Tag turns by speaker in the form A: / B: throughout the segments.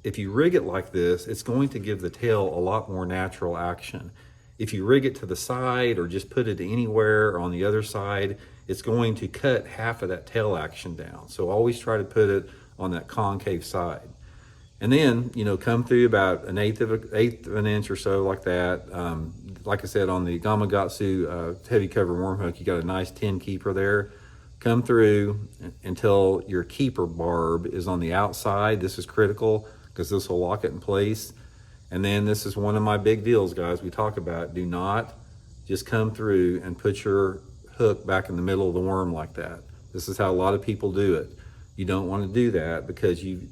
A: If you rig it like this, it's going to give the tail a lot more natural action. If you rig it to the side or just put it anywhere on the other side, it's going to cut half of that tail action down. So always try to put it on that concave side. And then, you know, come through about an eighth of an inch or so like that. Like I said, on the Gamakatsu heavy cover worm hook, you got a nice 10 keeper there. Come through until your keeper barb is on the outside. This is critical because this will lock it in place. And then this is one of my big deals, guys, we talk about. Do not just come through and put your hook back in the middle of the worm like that. This is how a lot of people do it. You don't want to do that because you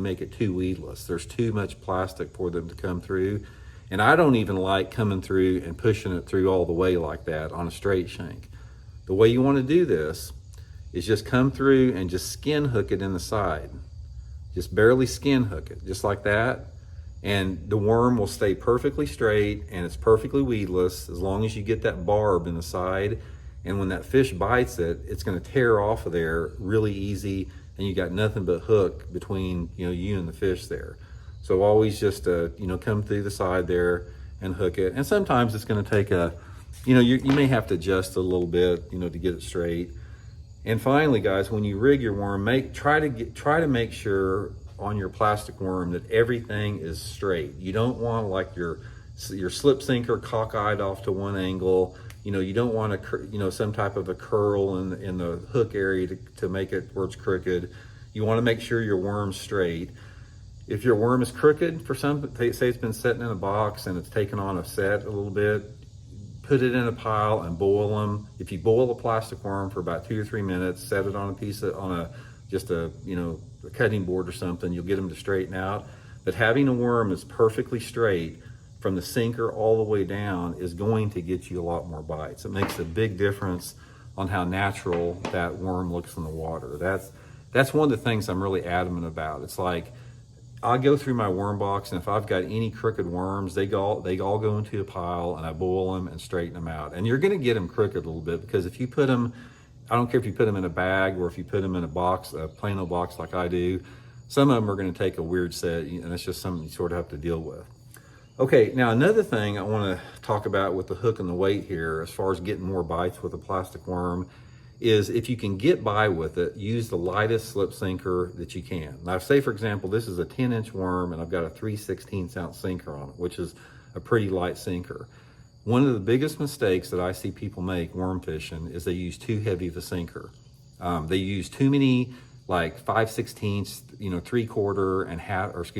A: make it too weedless. There's too much plastic for them to come through. And I don't even like coming through and pushing it through all the way like that on a straight shank. The way you want to do this is just come through and just skin hook it in the side. Just barely skin hook it, just like that. And the worm will stay perfectly straight and it's perfectly weedless as long as you get that barb in the side. And when that fish bites it, it's going to tear off of there really easy, and you got nothing but hook between you and the fish there. So always just come through the side there and hook it. And sometimes it's going to take you may have to adjust a little bit to get it straight. And finally, guys, when you rig your worm, try to make sure on your plastic worm that everything is straight. You don't want like your slip sinker cockeyed off to one angle. You don't want some type of a curl in the hook area to make it where it's crooked. You want to make sure your worm's straight. If your worm is crooked for say it's been sitting in a box and it's taken on a set a little bit, put it in a pile and boil them. If you boil a plastic worm for about 2 or 3 minutes, set it on a cutting board or something, you'll get them to straighten out. But having a worm that's perfectly straight from the sinker all the way down is going to get you a lot more bites. It makes a big difference on how natural that worm looks in the water. That's one of the things I'm really adamant about. It's like, I go through my worm box, and if I've got any crooked worms, they all go into a pile, and I boil them and straighten them out. And you're gonna get them crooked a little bit because if you put them, I don't care if you put them in a bag or if you put them in a box, a plain old box like I do, some of them are gonna take a weird set, and it's just something you sort of have to deal with. Okay, now another thing I want to talk about with the hook and the weight here, as far as getting more bites with a plastic worm, is if you can get by with it, use the lightest slip sinker that you can. Now, say for example, this is a 10-inch worm and I've got a 3/16 ounce sinker on it, which is a pretty light sinker. One of the biggest mistakes that I see people make worm fishing is they use too heavy of a sinker. They use too many like 5/16, 3/4 and half, or excuse